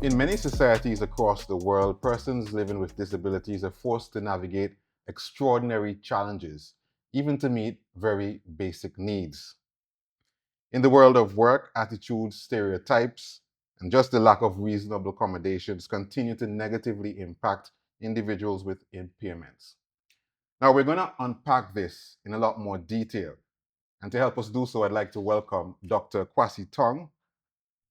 In many societies across the world, persons living with disabilities are forced to navigate extraordinary challenges, even to meet very basic needs. In the world of work, attitudes, stereotypes, and just the lack of reasonable accommodations continue to negatively impact individuals with impairments. Now, we're going to unpack this in a lot more detail. And to help us do so, I'd like to welcome Dr. Kwasi Tonge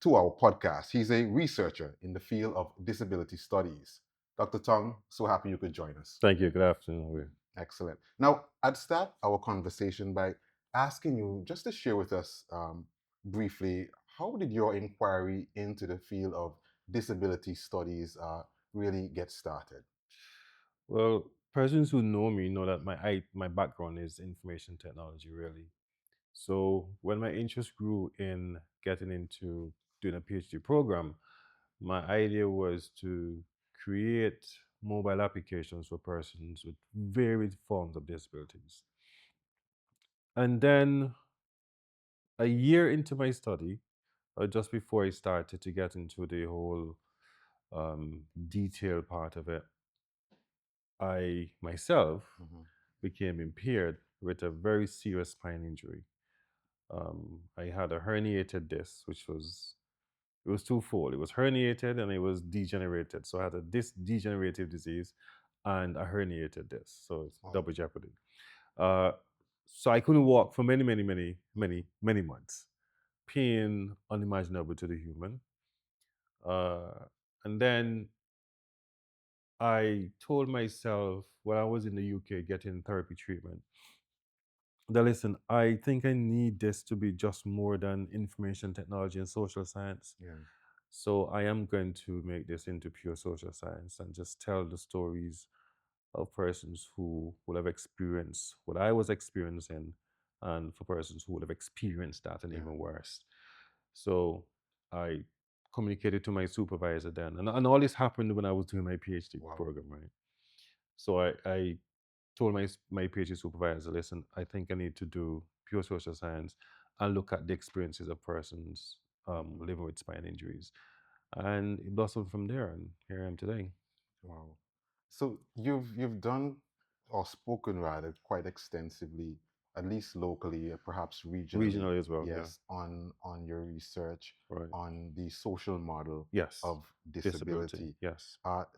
to our podcast. He's a researcher in the field of disability studies. Dr. Tonge, so happy you could join us. Thank you. Good afternoon. Excellent. Now, I'd start our conversation by asking you just to share with us briefly, how did your inquiry into the field of disability studies really get started? Well, persons who know me know that my background is information technology, really. So when my interest grew in getting into doing a PhD program, my idea was to create mobile applications for persons with varied forms of disabilities. And then a year into my study, just before I started to get into the whole detail part of it, I myself Mhm. became impaired with a very serious spine injury. I had a herniated disc, which was it was twofold. It was herniated and it was degenerated. So I had a disc degenerative disease and a herniated disc. So it's Oh, double jeopardy. Uh, so I couldn't walk for many months. Pain unimaginable to the human. Uh, and then I told myself when I was in the UK getting therapy treatment that listen, I think I need this to be just more than information technology and social science. yeah, So I am going to make this into pure social science and just tell the stories of persons who will have experienced what I was experiencing and for persons who would have experienced that and yeah. even worse. So I communicated to my supervisor then. And all this happened when I was doing my PhD Wow. program, right? So I told my PhD supervisor, listen, I think I need to do pure social science and look at the experiences of persons living with spine injuries. And it blossomed from there, and here I am today. Wow. So you've done or spoken rather quite extensively, at least locally, perhaps regionally, Regionally as well, yeah. yes, on your research Right. on the social model Yes. of Disability, disability. yes.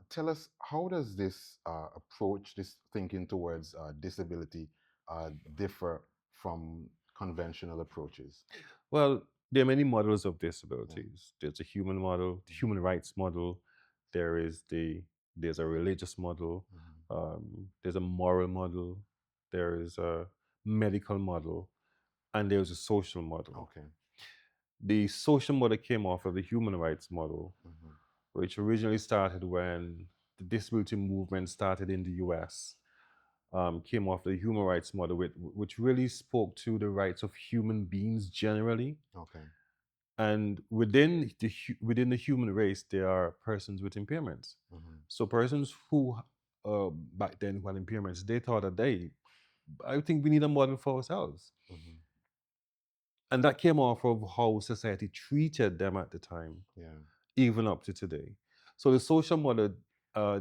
Tell us, how does this approach, this thinking towards disability, differ from conventional approaches? Well, there are many models of Yeah. disabilities. There's a human model, the Mhm. human rights model. There is there's a religious model. Mhm. There's a moral model. There is a medical model, and there's a social model. Okay. The social model came off of the human rights model, Mhm. which originally started when the disability movement started in the US. Came off the human rights model, which really spoke to the rights of human beings generally. Okay. And within the human race, there are persons with impairments. Mhm. So persons who back then who had impairments, they thought that I think we need a model for ourselves. Mhm. And that came off of how society treated them at the time, Yeah. even up to today. So the social model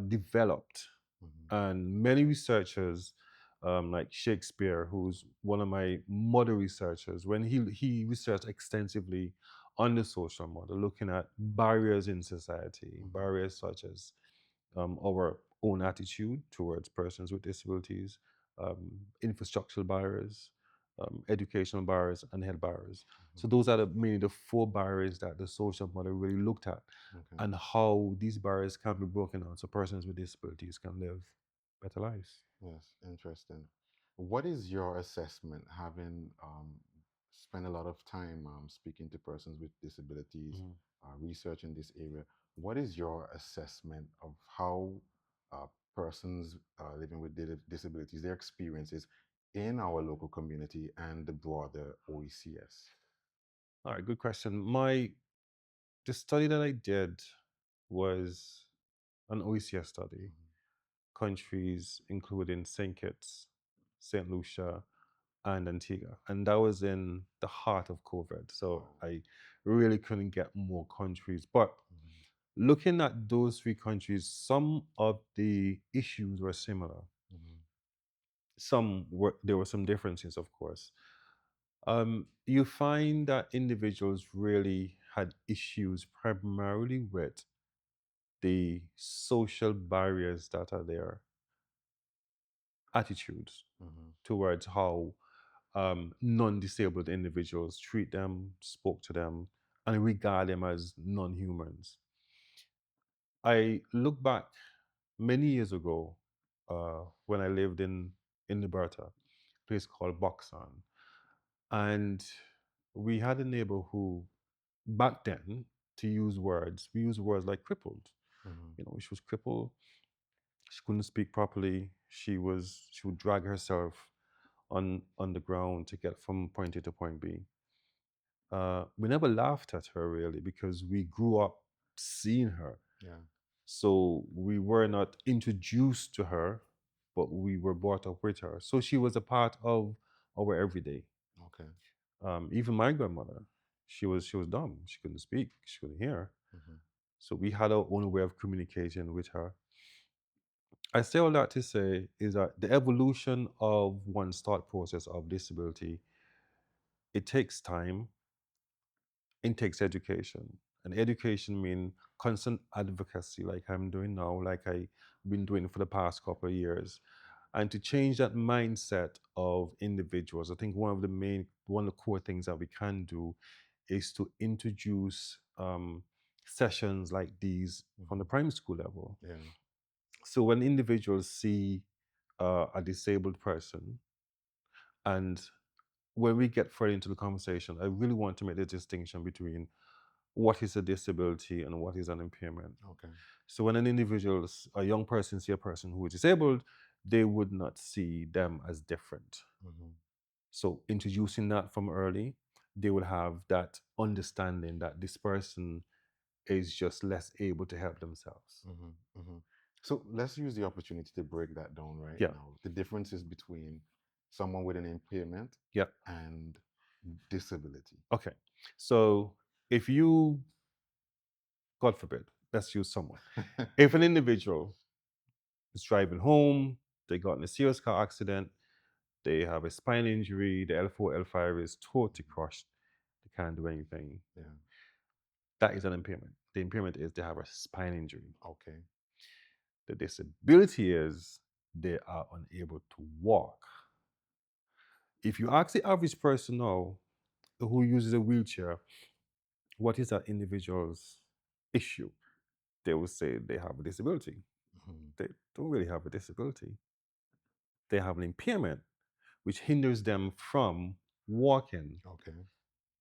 developed, Mhm. and many researchers, like Shakespeare, who's one of my model researchers, when he researched extensively on the social model, looking at barriers in society, Mhm. barriers such as our own attitude towards persons with disabilities, infrastructural barriers, educational barriers, and health barriers. Mhm. So those are mainly the four barriers that the social model really looked at, Okay. and how these barriers can be broken down so persons with disabilities can live better lives. Yes, interesting. What is your assessment, having spent a lot of time speaking to persons with disabilities, Mhm. research in this area? What is your assessment of how uh, persons living with disabilities, their experiences in our local community and the broader OECS? All right, good question. The study that I did was an OECS study, Mhm. countries including St. Kitts, St. Lucia, and Antigua. And that was in the heart of COVID. So Wow. I really couldn't get more countries. But Mhm. Looking at those three countries, some of the issues were similar. Mhm. There were some differences, of course. You find that individuals really had issues primarily with the social barriers that are there, attitudes Mhm. towards how non-disabled individuals treat them, spoke to them, and regard them as non-humans. I look back many years ago when I lived in Alberta, a place called Boxon, and we had a neighbor who, back then, we use words like crippled. Mhm. You know, she was crippled. She couldn't speak properly. She would drag herself on the ground to get from point A to point B. We never laughed at her really because we grew up seeing her. Yeah. So we were not introduced to her, but we were brought up with her. So she was a part of our everyday. Okay. Even my grandmother, she was dumb. She couldn't speak. She couldn't hear. Mhm. So we had our own way of communicating with her. I say all that to say is that the evolution of one's thought process of disability, it takes time. It takes education. And education means constant advocacy, like I'm doing now, like I've been doing for the past couple of years. And to change that mindset of individuals, I think one of the core things that we can do is to introduce sessions like these from the Mhm. primary school level. Yeah. So when individuals see a disabled person, and when we get further into the conversation, I really want to make the distinction between what is a disability and what is an impairment. Okay. So when a young person see a person who is disabled, they would not see them as different. Mhm. So introducing that from early, they will have that understanding that this person is just less able to help themselves. Mhm. Mhm. So let's use the opportunity to break that down right Yeah. now. The differences between someone with an impairment Yeah. and disability. Okay. So if you, God forbid, let's use someone. If an individual is driving home, they got in a serious car accident, they have a spine injury, the L4, L5 is totally crushed, they can't do anything. Yeah. That is an impairment. The impairment is they have a spine injury. Okay. The disability is they are unable to walk. If you ask the average person now who uses a wheelchair, what is that individual's issue? They will say they have a disability. Mhm. They don't really have a disability. They have an impairment which hinders them from walking. Okay.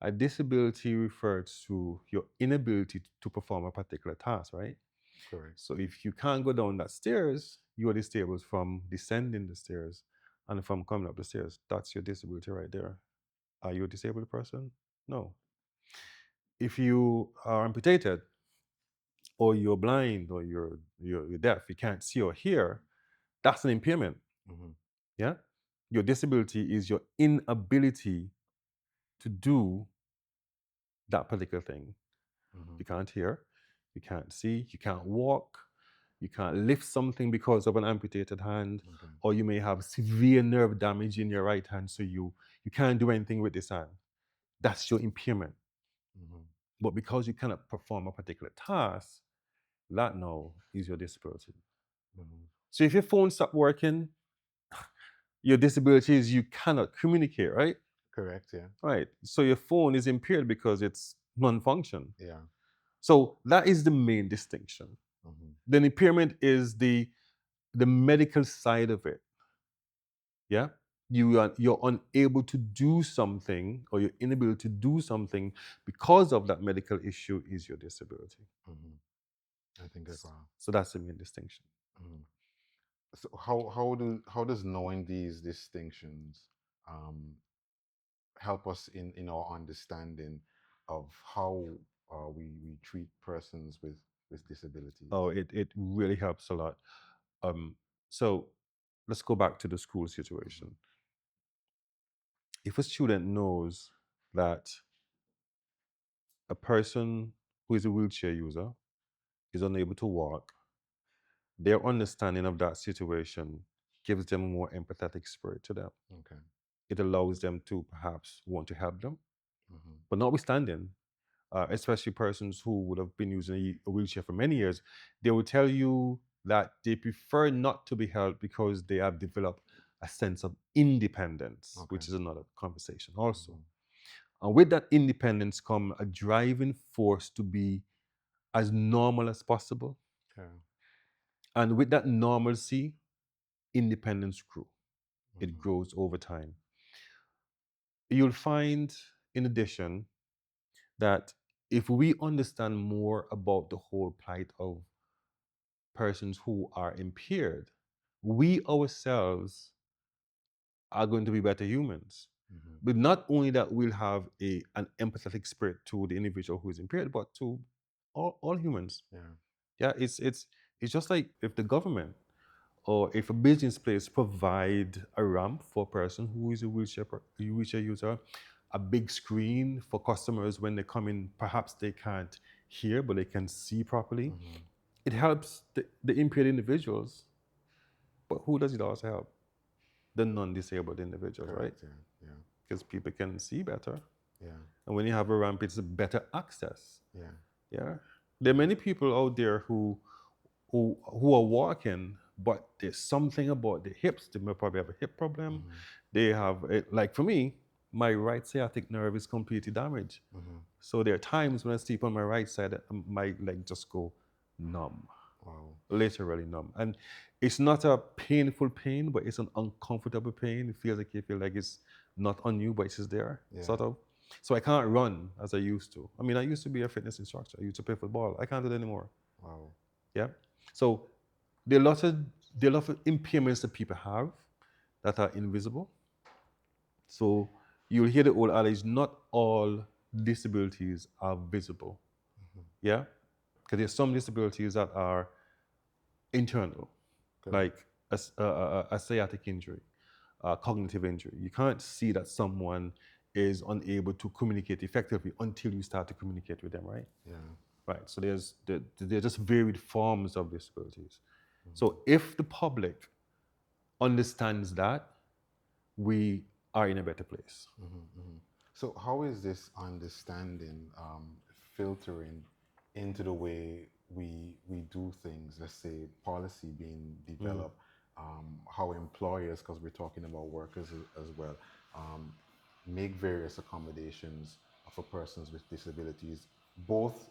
A disability refers to your inability to perform a particular task, right? Correct. So if you can't go down that stairs, you are disabled from descending the stairs and from coming up the stairs. That's your disability right there. Are you a disabled person? No. If you are amputated or you're blind or you're deaf, you can't see or hear, that's an impairment. Mhm. Yeah. Your disability is your inability to do that particular thing. Mhm. You can't hear, you can't see, you can't walk, you can't lift something because of an amputated hand, Okay. or you may have severe nerve damage in your right hand, so you can't do anything with this hand. That's your impairment. Mhm. But because you cannot perform a particular task, that now is your disability. Mhm. So if your phone stopped working, your disability is you cannot communicate, right? Correct. Yeah. Right. So your phone is impaired because it's non-function. Yeah. So that is the main distinction. Mhm. Then impairment is the medical side of it. Yeah, you're unable to do something, or your inability to do something because of that medical issue is your disability. Mhm. I think I follow. So that's the main distinction. Mhm. So how does knowing these distinctions um, help us in our understanding of how we treat persons with Oh, disabilities? it really helps a lot. Um, so let's go back to the school Mhm. situation. If a student knows that a person who is a wheelchair user is unable to walk, their understanding of that situation gives them a more empathetic spirit to them. Okay. It allows them to perhaps want to help them. Mm-hmm. But notwithstanding, especially persons who would have been using a wheelchair for many years, they will tell you that they prefer not to be helped because they have developed a sense of independence, Okay. which is another conversation also. Mm-hmm. And with that independence come a driving force to be as normal as possible. Okay. And with that normalcy, independence grew. It Mm-hmm. grows over time. You'll find, in addition, that if we understand more about the whole plight of persons who are impaired, we ourselves are going to be better humans. Mm-hmm. But not only that, we'll have an empathetic spirit to the individual who is impaired, but to all humans. Yeah. Yeah, it's just like if the government or if a business place provide a ramp for a person who is a wheelchair user, a big screen for customers when they come in, perhaps they can't hear but they can see properly. Mm-hmm. It helps the impaired individuals, but who does it also help? The non-disabled individuals, right? Correct. Yeah. Yeah. Because people can see better, Yeah. and when you have a ramp, it's a better access. Yeah. Yeah, there are many people out there who are walking, but there's something about the hips. They may probably have a hip problem. Mm-hmm. They have, like for me, my right sciatic nerve is completely damaged. Mm-hmm. So there are times when I sleep on my right side, my leg just go numb, Wow. literally numb. And it's not a painful pain, but it's an uncomfortable pain. It feels like if your leg is not on you, but it's just there, Yeah. sort of. So I can't run as I used to. I mean, I used to be a fitness instructor. I used to play football. I can't do that anymore. Wow. Yeah. So there are lots of impairments that people have that are invisible. So you'll hear the old adage, not all disabilities are visible. Mm-hmm. Yeah? Because there's some disabilities that are internal, Correct. like a sciatic injury, a cognitive injury. You can't see that someone is unable to communicate effectively until you start to communicate with them, right? Yeah. Right. So there's just varied forms of disabilities. Mm-hmm. So if the public understands that, we are in a better place. Mm-hmm. Mm-hmm. So, how is this understanding filtering into the way we do things? Let's say policy being Mm. developed, how employers, because we're talking about workers as well, um, make various accommodations for persons with disabilities, both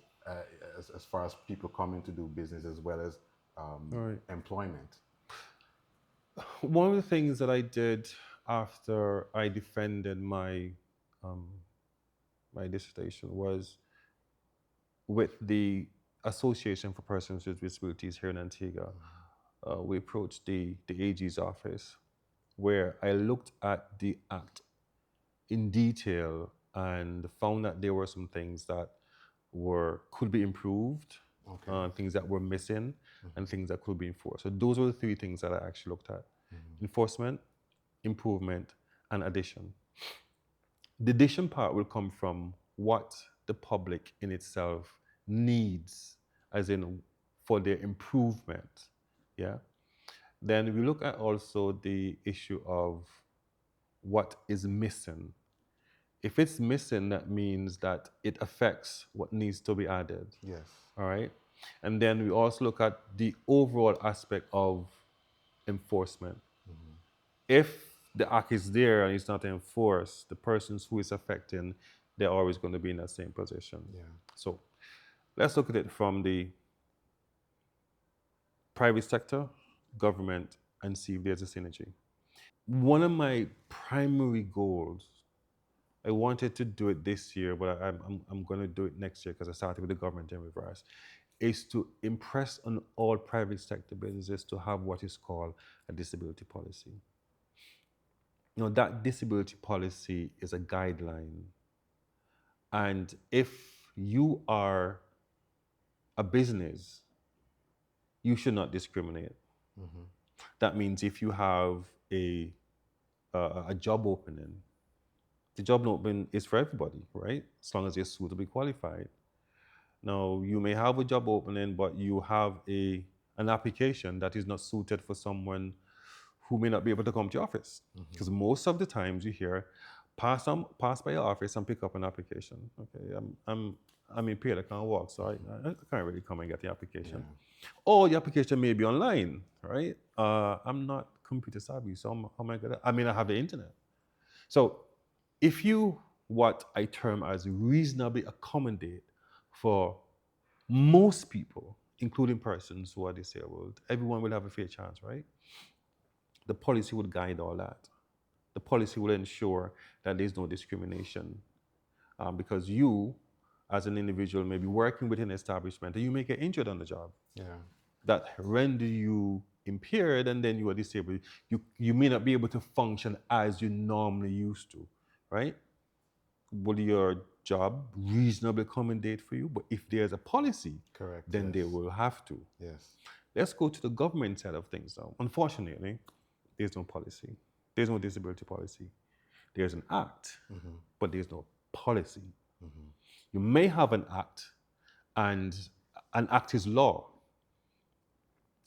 as far as people coming to do business as well as All right. employment. One of the things that I did after I defended um, my dissertation was with the Association for Persons with Disabilities here in Antigua. We approached the AG's office where I looked at the act in detail and found that there were some things that were could be improved, Okay. things that were missing, Mm-hmm. and things that could be enforced. So those were the three things that I actually looked at: Mm-hmm. enforcement, improvement, and addition. The addition part will come from what the public in itself needs, as in for their improvement. Yeah. Then we look at also the issue of what is missing. If it's missing, that means that it affects what needs to be added. Yes. All right. And then we also look at the overall aspect of enforcement. Mm-hmm. If the act is there and it's not enforced, the persons who is affecting, they're always going to be in that same position. Yeah. So let's look at it from the private sector, government, and see if there's a synergy. One of my primary goals, I wanted to do it this year, but I'm going to do it next year because I started with the government in reverse, is to impress on all private sector businesses to have what is called a disability policy. You know, that disability policy is a guideline. And if you are a business, you should not discriminate. Mm-hmm. That means if you have a job opening, the job opening is for everybody, right? As long as you're suitably qualified. Now, you may have a job opening, but you have an application that is not suited for someone who may not be able to come to your office. Mm-hmm. Because most of the times you hear, pass by your office and pick up an application. Okay, I'm impaired, I can't walk, so I can't really come and get the application. Yeah. Or the application may be online, right? I'm not computer savvy, so how am I gonna? I mean, I have the internet. So if you what I term as reasonably accommodate for most people, including persons who are disabled, everyone will have a fair chance, right? The policy would guide all that. The policy will ensure that there's no discrimination because you, as an individual, may be working within an establishment and you may get injured on the job Yeah. that render you impaired and then you are disabled. You may not be able to function as you normally used to, right? Will your job reasonably accommodate for you? But if there's a policy, Correct. then they Yes. will have to. Yes. Let's go to the government side of things now. Unfortunately, there's no policy. There's no disability policy. There's an act, Mm-hmm. but there's no policy. Mm-hmm. You may have an act, and an act is law,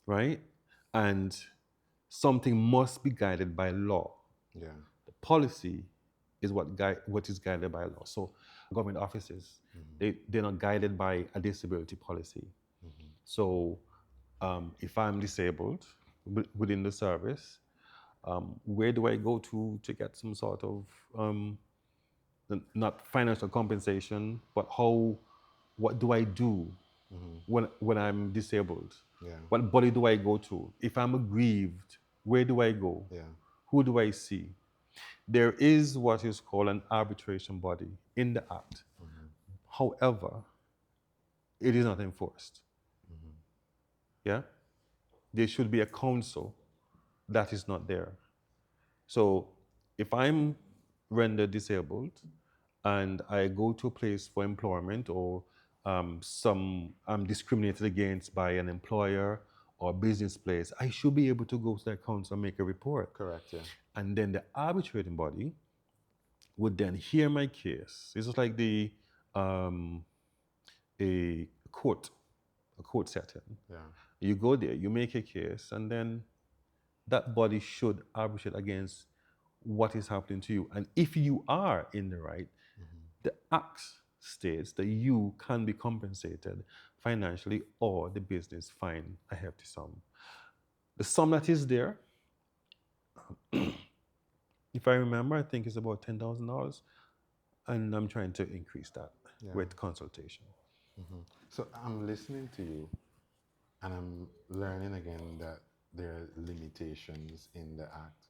right? And something must be guided by law. Yeah. The policy is what is guided by law. So government offices, Mm-hmm. they're not guided by a disability policy. Mm-hmm. So if I'm disabled within the service, where do I go to get some sort of not financial compensation, but what do I do Mm-hmm. when I'm disabled? Yeah. What body do I go to? If I'm aggrieved, where do I go? Yeah. Who do I see? There is what is called an arbitration body in the Act. Mm-hmm. However, it is not enforced. Mm-hmm. Yeah? There should be a council that is not there. So if I'm rendered disabled and I go to a place for employment or I'm discriminated against by an employer or business place, I should be able to go to that council and make a report. Correct. Yeah. And then the arbitrating body would then hear my case. This is like um, a court setting. Yeah. You go there, you make a case, and then that body should arbitrate against what is happening to you. And if you are in the right, Mm-hmm. the Act states that you can be compensated financially or the business fine a hefty sum. The sum that is there, if I remember, I think it's about $10,000, and I'm trying to increase that Yeah. with consultation. Mm-hmm. So I'm listening to you, and I'm learning again that there are limitations in the act,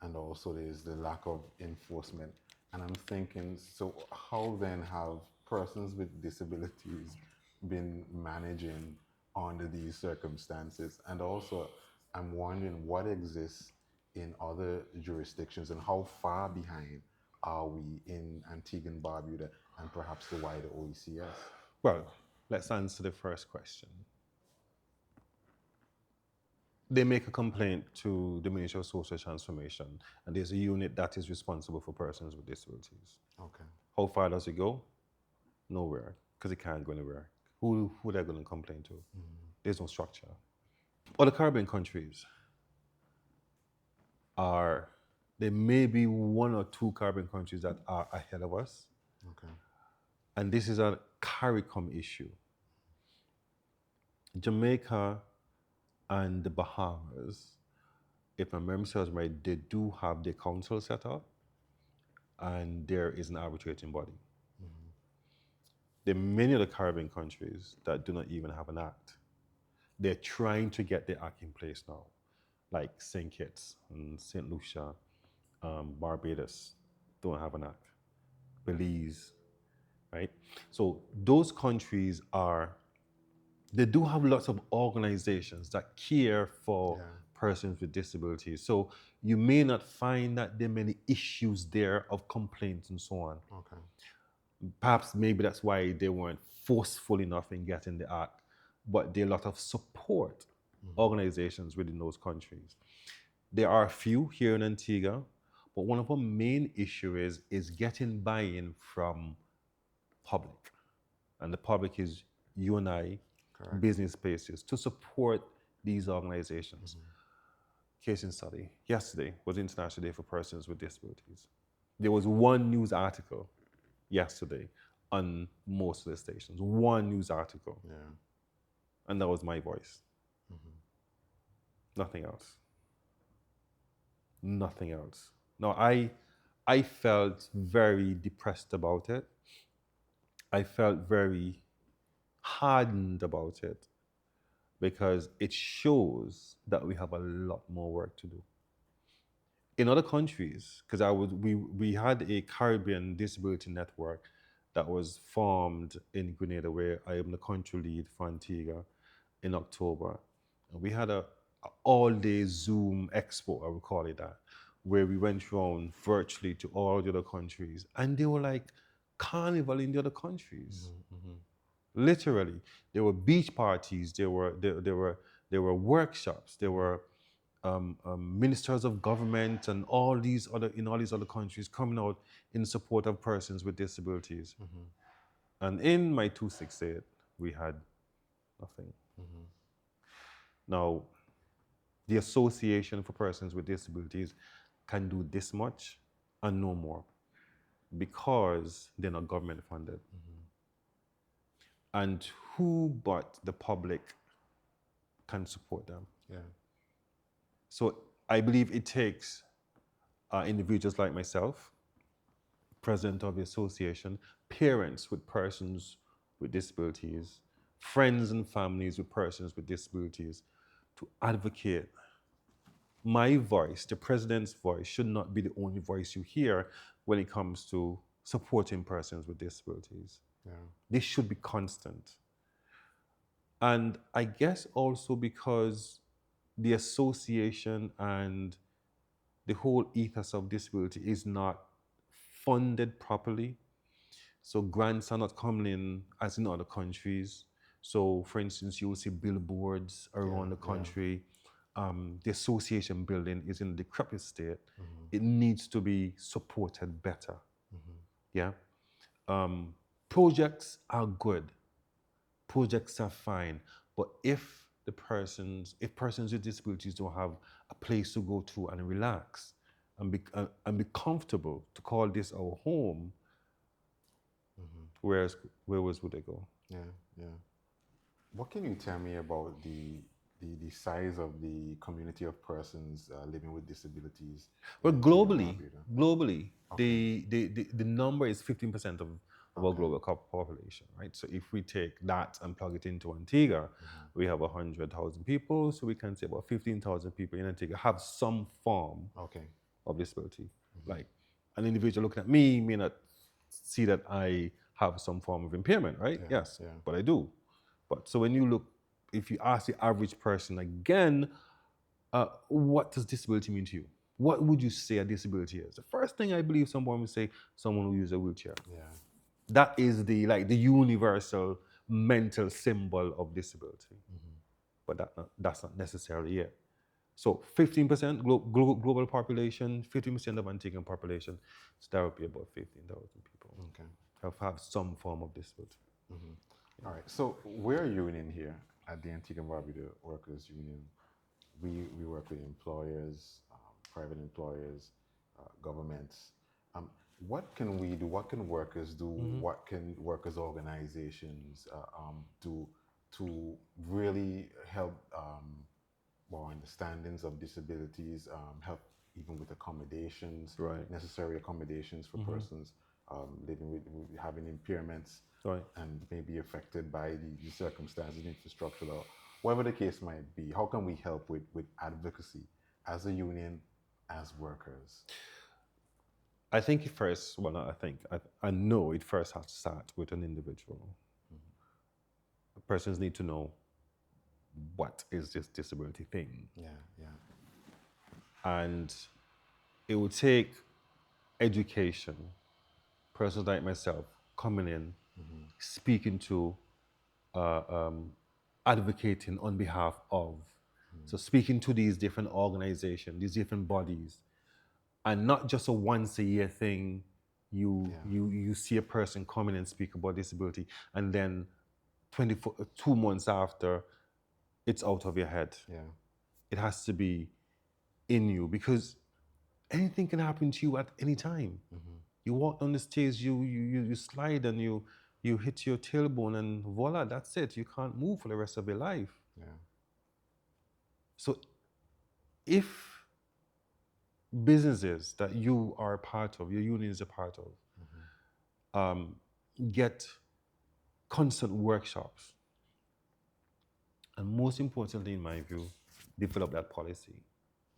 and also there's the lack of enforcement. And I'm thinking, so how then have persons with disabilities been managing under these circumstances? And also, I'm wondering what exists in other jurisdictions and how far behind are we in Antigua and Barbuda and perhaps the wider OECS? Well, let's answer the first question. They make a complaint to the Ministry of Social Transformation, and there's a unit that is responsible for persons with disabilities. Okay. How far does it go? Nowhere, because it can't go anywhere. Who they're going to complain to? There's no structure. Other Caribbean countries are, there may be one or two Caribbean countries that are ahead of us, Okay. and this is a CARICOM issue. Jamaica and the Bahamas, if my memory serves right, they do have their council set up, and there is an arbitrating body. There are many other Caribbean countries that do not even have an act. They're trying to get the act in place now, like St. Kitts and St. Lucia, Barbados don't have an act. Belize, right? So those countries are, they do have lots of organizations that care for Yeah. persons with disabilities. So you may not find that there are many issues there of complaints and so on. Okay. Perhaps maybe that's why they weren't forceful enough in getting the act, but there are a lot of support organizations within those countries. There are a few here in Antigua, but one of our main issues is getting buy-in from public. And the public is you and I, Correct. business spaces, to support these organizations. Mm-hmm. Case in study, yesterday was International Day for Persons with Disabilities. There was one news article yesterday on most of the stations, one news article, Yeah. and that was my voice. Mm-hmm. Nothing else. Nothing else. No, I felt very depressed about it. I felt very hardened about it because it shows that we have a lot more work to do. In other countries, because we had a Caribbean disability network that was formed in Grenada, where I am the country lead for Antigua in October. And we had a all-day Zoom expo, I would call it that, where we went around virtually to all the other countries, and they were like carnival in the other countries. Mm-hmm. Mm-hmm. Literally, there were beach parties, there were workshops, there were ministers of government and all these other countries coming out in support of persons with disabilities. Mm-hmm. And in my 268, we had nothing. Mm-hmm. Now, the Association for Persons with Disabilities can do this much and no more because they're not government funded. Mm-hmm. And who but the public can support them? Yeah. So I believe it takes individuals like myself, president of the association, parents with persons with disabilities, friends and families with persons with disabilities to advocate. My voice, the president's voice, should not be the only voice you hear when it comes to supporting persons with disabilities. Yeah. This should be constant. And I guess also because the association and the whole ethos of disability is not funded properly. So grants are not coming in as in other countries. So, for instance, you will see billboards Yeah. around the Yeah. country. The association building is in a decrepit state. Mm-hmm. It needs to be supported better. Mm-hmm. Yeah. Projects are good. Projects are fine. But if persons with disabilities don't have a place to go to and relax and be comfortable to call this our home, Mm-hmm. where else would they go? Yeah. Yeah. What can you tell me about the size of the community of persons living with disabilities in Well, Antigua and globally, Barbuda? globally, Okay. the number is 15% of our Okay. global population, right? So if we take that and plug it into Antigua, Mm-hmm. we have 100,000 people. So we can say about 15,000 people in Antigua have some form Okay. of disability. Mm-hmm. Like an individual looking at me may not see that I have some form of impairment, right? Yeah. Yes, Yeah. but I do. But so when you look, if you ask the average person again, what does disability mean to you? What would you say a disability is? The first thing I believe someone would say, someone who uses a wheelchair. Yeah. That is the universal mental symbol of disability. Mm-hmm. But that's not necessarily it. So 15% global population, 15% of Antiguan population, so that would be about 15,000 people Okay. have some form of disability. Mm-hmm. All right. So we're a union here at the Antigua and Barbuda Workers Union. We work with employers, private employers, governments. What can we do? What can workers do? Mm-hmm. What can workers' organizations do to really help more understandings of disabilities, help even with accommodations, Right. necessary accommodations for Mm-hmm. persons living with having impairments Right. and may be affected by the circumstances, infrastructure, or whatever the case might be. How can we help with advocacy as a union, as workers? I think it first, well, not I think, I know it first has to start with an individual. Mm-hmm. Persons need to know what is this disability thing. Yeah, yeah. And it would take education, persons like myself coming in, Mm-hmm. speaking to, uh, um, advocating on behalf of. So speaking to these different organizations, these different bodies, and not just a once a year thing. You Yeah. you you see a person coming and speak about disability, and then 24, 2 months after, it's out of your head. Yeah. It has to be in you because anything can happen to you at any time. Mm-hmm. You walk down the stairs, you slide and you hit your tailbone and voila, that's it. You can't move for the rest of your life. Yeah. So if businesses that you are a part of, your union is a part of, Mm-hmm. um, get constant workshops, and most importantly, in my view, develop that policy.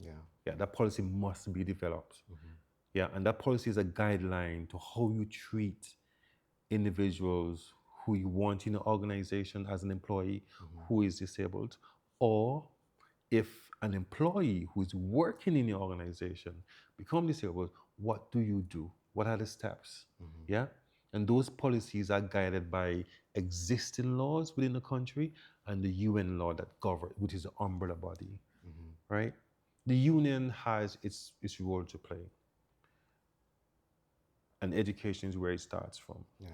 Yeah. Yeah, that policy must be developed. Mm-hmm. Yeah, and that policy is a guideline to how you treat individuals who you want in an organization as an employee Mm-hmm. who is disabled, or if an employee who is working in your organization become disabled, what do you do? What are the steps? Mm-hmm. Yeah, and those policies are guided by existing laws within the country and the UN law that govern, which is the umbrella body, Mm-hmm. right? The union has its role to play, and education is where it starts from. Yeah.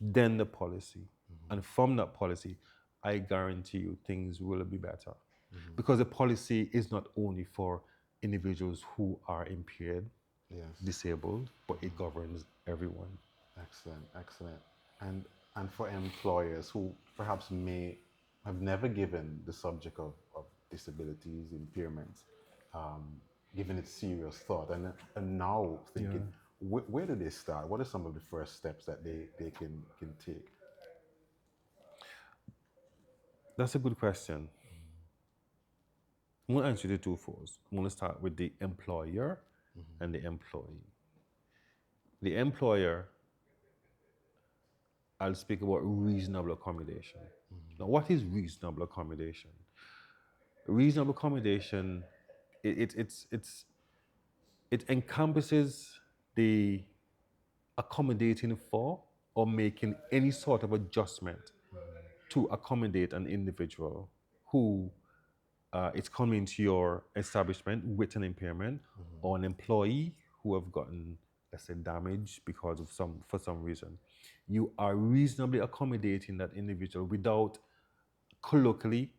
Then the policy. Mm-hmm. And from that policy, I guarantee you things will be better. Mm-hmm. Because the policy is not only for individuals who are impaired, Yes. disabled, but it governs everyone. Excellent, excellent. And for employers who perhaps may have never given the subject of disabilities, impairments, um, given it serious thought, and now Yeah, thinking, where do they start? What are some of the first steps that they can take? that's a good question. I'm going to answer the two first. I'm going to start with the employer and the employee. The employer, I'll speak about reasonable accommodation. Now, what is reasonable accommodation? Reasonable accommodation, it encompasses the accommodating for or making any sort of adjustment to accommodate an individual who is coming to your establishment with an impairment, or an employee who have gotten, let's say, damage because of for some reason. You are reasonably accommodating that individual without colloquially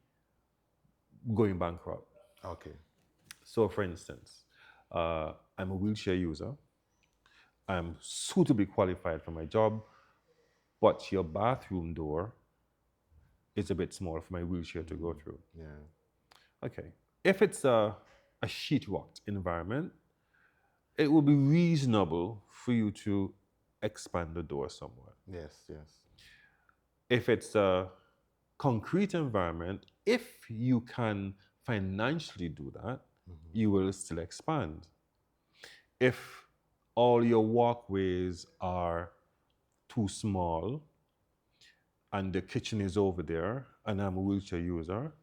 going bankrupt. Okay. So, for instance, I'm a wheelchair user. I'm suitably qualified for my job, but your bathroom door is a bit small for my wheelchair to go through. Yeah. Okay. If it's a sheetrocked environment, it will be reasonable for you to expand the door somewhat. Yes. Yes. If it's a concrete environment, if you can financially do that, you will still expand. If all your walkways are too small and the kitchen is over there and I'm a wheelchair user,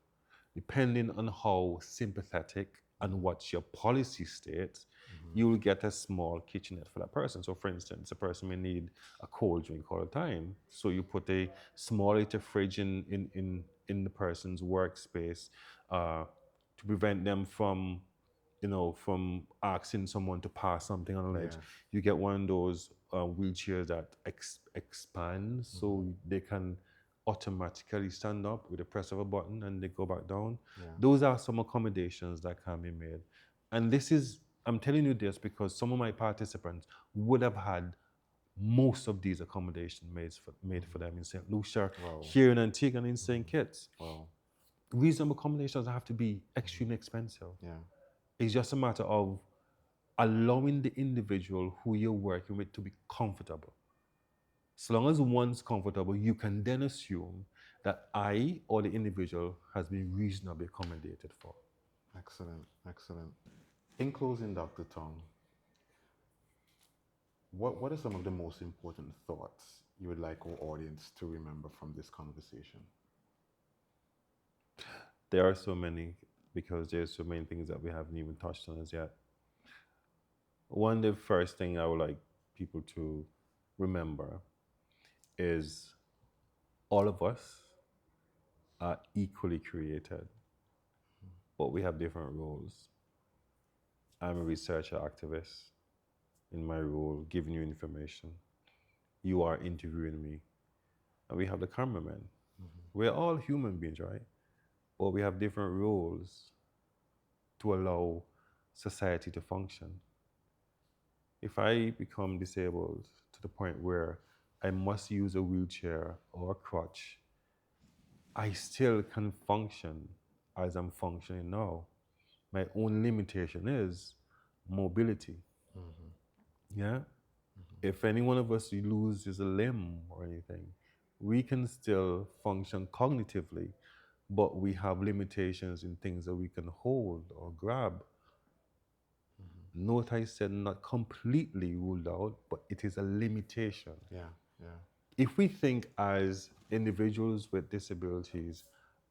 depending on how sympathetic and what your policy states, you will get a small kitchenette for that person. So, for instance, a person may need a cold drink all the time. So, you put a small little fridge in the person's workspace to prevent them from, from asking someone to pass something on a ledge. Yeah. You get one of those wheelchairs that expand so they can automatically stand up with the press of a button and they go back down. Yeah. Those are some accommodations that can be made. And this is, I'm telling you this because some of my participants would have had most of these accommodations made for them in St. Lucia, Wow. here in Antigua, and in St. Kitts. Wow. Reasonable accommodations have to be extremely expensive. Yeah. It's just a matter of allowing the individual who you're working with to be comfortable. So long as one's comfortable, you can then assume that I or the individual has been reasonably accommodated for. Excellent. Excellent. In closing, Dr. Tong, what are some of the most important thoughts you would like our audience to remember from this conversation? There are so many because there's so many things that we haven't even touched on as yet. One, the first thing I would like people to remember is all of us are equally created, but we have different roles. I'm a researcher activist in my role, giving you information. You are interviewing me. and we have the cameraman. Mm-hmm. We're all human beings, right? But we have different roles to allow society to function. If I become disabled to the point where I must use a wheelchair or a crutch, I still can function as I'm functioning now. My only limitation is mobility. Mm-hmm. Yeah. If any one of us loses a limb or anything, we can still function cognitively, but we have limitations in things that we can hold or grab. Mm-hmm. Note I said not completely ruled out, but it is a limitation. Yeah, yeah. If we think as individuals with disabilities,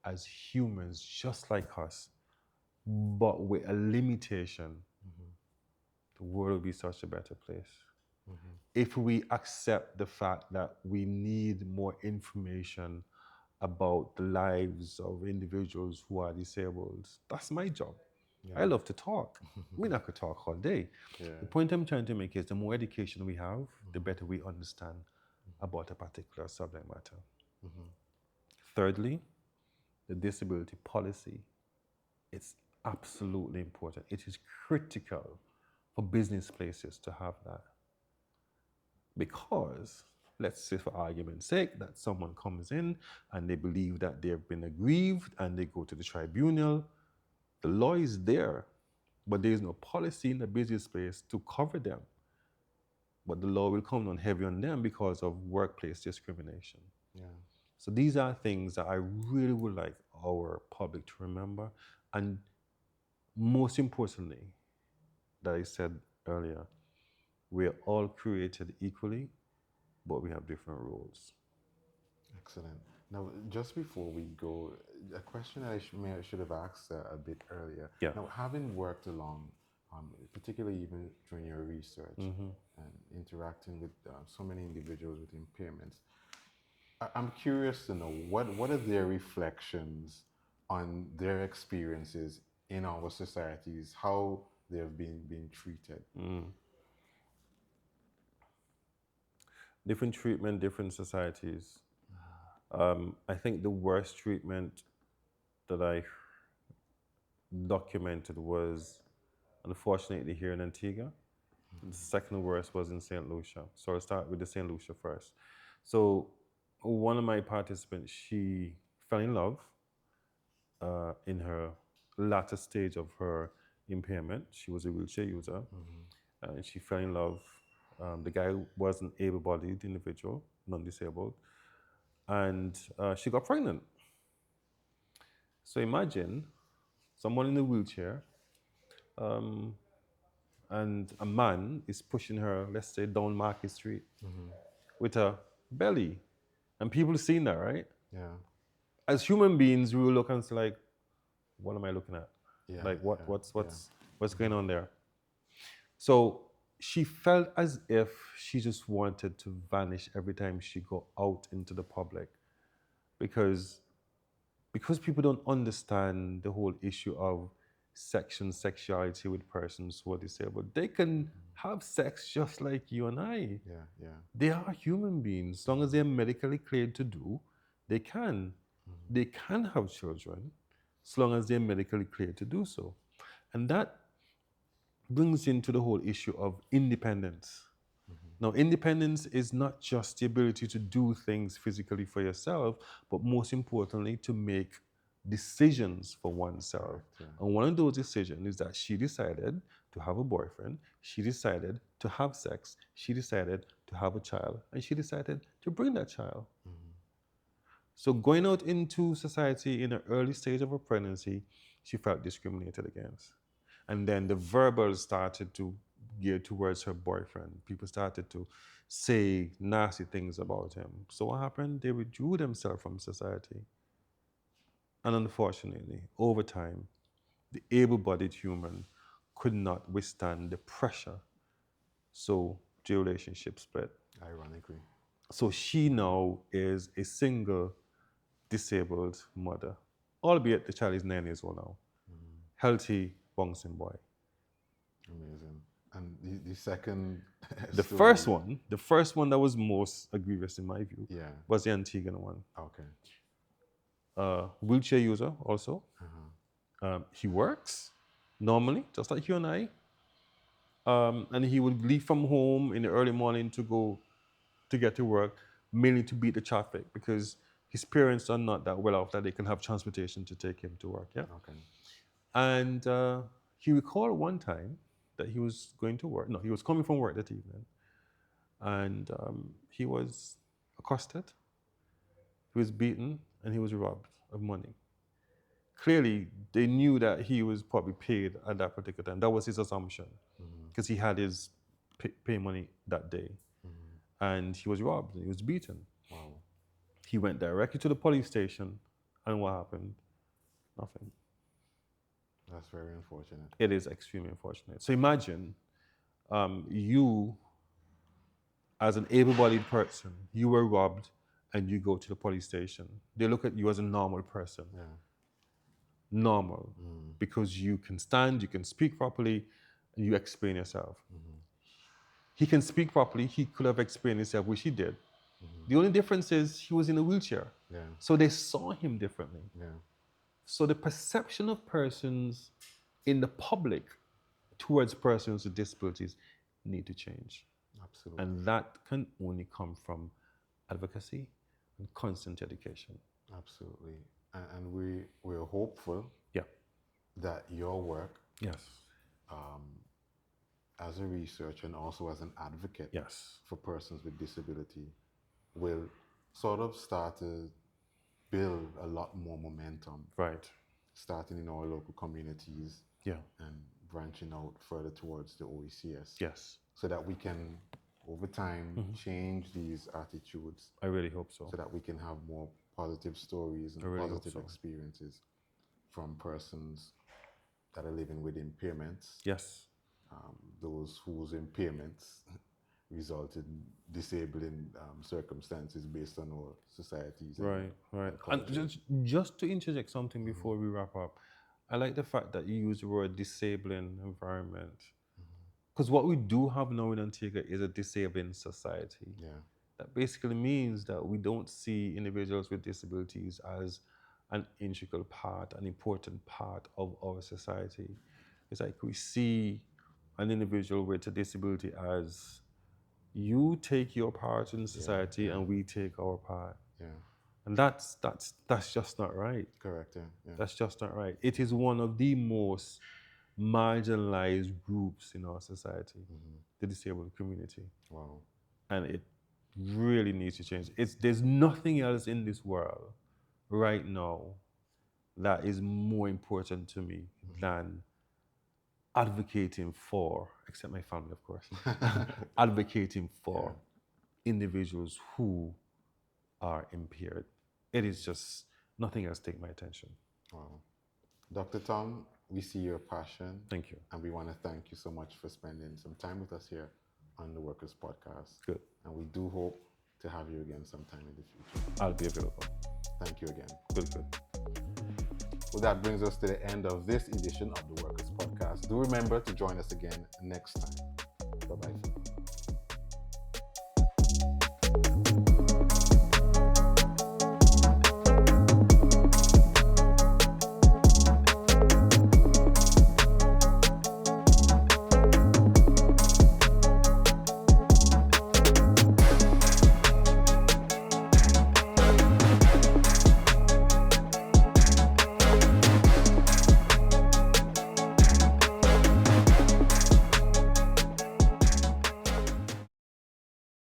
as humans just like us, but with a limitation, Mm-hmm. the world will be such a better place. Mm-hmm. If we accept the fact that we need more information about the lives of individuals who are disabled, that's my job. I Yeah. love to talk. I mean, I could talk all day. The Yeah. point I'm trying to make is the more education we have, the Mm-hmm. better we understand about a particular subject matter. Mm-hmm. Thirdly, the disability policy. It's absolutely important. It is critical for business places to have that. Because, let's say for argument's sake, that someone comes in and they believe that they've been aggrieved and they go to the tribunal, the law is there, but there is no policy in the business space to cover them. But the law will come down heavy on them because of workplace discrimination. Yeah. So these are things that I really would like our public to remember. And most importantly, that I said earlier, we're all created equally, but we have different roles. Excellent. Now, just before we go, a question I should have asked a bit earlier. Yeah. Now, having worked along, particularly even during your research Mm-hmm. and interacting with so many individuals with impairments, I'm curious to know what are their reflections on their experiences in our societies, how they've been treated. Mm. Different treatment, different societies. I think the worst treatment that I documented was unfortunately here in Antigua. The second worst was in St. Lucia. So I'll start with the St. Lucia first. So one of my participants, she fell in love in her latter stage of her impairment. She was a wheelchair user, Mm-hmm. and she fell in love. The guy was an able-bodied individual, non-disabled, and she got pregnant. So imagine someone in a wheelchair, um, and a man is pushing her, let's say, down Market Street Mm-hmm. with a belly, and people seeing that, right? Yeah. As human beings, we will look and say, like, "What am I looking at? Yeah. Like, what, Yeah. what's, Yeah. what's, what's going Mm-hmm. on there?" So she felt as if she just wanted to vanish every time she go out into the public because people don't understand the whole issue of sexuality with persons who are disabled. They can have sex just like you and I. Yeah. Yeah. They are human beings. As long as they're medically cleared to do, they can. Mm-hmm. They can have children as long as they're medically cleared to do so. And that brings into the whole issue of independence. Mm-hmm. Now, independence is not just the ability to do things physically for yourself, but most importantly, to make decisions for oneself. Correct. Yeah. And one of those decisions is that she decided to have a boyfriend, she decided to have sex, she decided to have a child, and she decided to bring that child. Mm-hmm. So, going out into society in the early stage of her pregnancy, she felt discriminated against. And then the verbal started to gear towards her boyfriend. People started to say nasty things about him. So what happened? They withdrew themselves from society. And unfortunately, over time, the able-bodied human could not withstand the pressure. So the relationship split. Ironically. So she now is a single disabled mother, albeit the child is 9 years old now. Mm-hmm. Healthy, bouncing boy. Amazing. And the second The story. the first one that was most egregious in my view, Yeah. was the Antiguan one. Okay. Wheelchair user also. Uh-huh. He works normally, just like you and I. And he would leave from home in the early morning to go to get to work, mainly to beat the traffic because his parents are not that well off that they can have transportation to take him to work. Yeah. Okay. And he recalled one time that he was going to work. No, he was coming from work that evening, and he was accosted, he was beaten, and he was robbed of money. Clearly, they knew that he was probably paid at that particular time. That was his assumption because he had his pay money that day, and he was robbed and he was beaten. Wow. He went directly to the police station, and what happened? Nothing. That's very unfortunate. It is extremely unfortunate. So imagine you, as an able-bodied person, you were robbed, and you go to the police station. They look at you as a normal person. Yeah. Normal, because you can stand, you can speak properly, and you explain yourself. He can speak properly. He could have explained himself, which he did. The only difference is he was in a wheelchair. Yeah. So they saw him differently. Yeah. So the perception of persons in the public towards persons with disabilities need to change. Absolutely. And that can only come from advocacy and constant education. Absolutely. And we're hopeful Yeah. that your work Yes. as a researcher and also as an advocate Yes. for persons with disability will sort of start to build a lot more momentum, Right. starting in our local communities Yeah. and branching out further towards the OECS, Yes. so that we can, over time, change these attitudes, I really hope so. so that we can have more positive stories and really hope positive so. experiences from persons that are living with impairments, Yes. those whose impairments result in disabling circumstances based on our societies. Right. Right. And culture. just to interject something before we wrap up, I like the fact that you use the word disabling environment. Because what we do have now in Antigua is a disabling society. Yeah. That basically means that we don't see individuals with disabilities as an integral part, an important part of our society. It's like we see an individual with a disability as you take your part in society and we take our part. Yeah. And that's just not right. Correct. Yeah. Yeah. That's just not right. It is one of the most marginalized groups in our society, the disabled community. Wow. And it really needs to change. There's nothing else in this world right now that is more important to me than advocating for, except my family, of course, advocating for individuals who are impaired. It is just nothing else take my attention. Wow. Dr. Tom, we see your passion. Thank you. And we want to thank you so much for spending some time with us here on the Workers Podcast. Good. And we do hope to have you again sometime in the future. I'll be available. Thank you again. Good. Well, that brings us to the end of this edition of the Workers Podcast. Do remember to join us again next time. Bye-bye.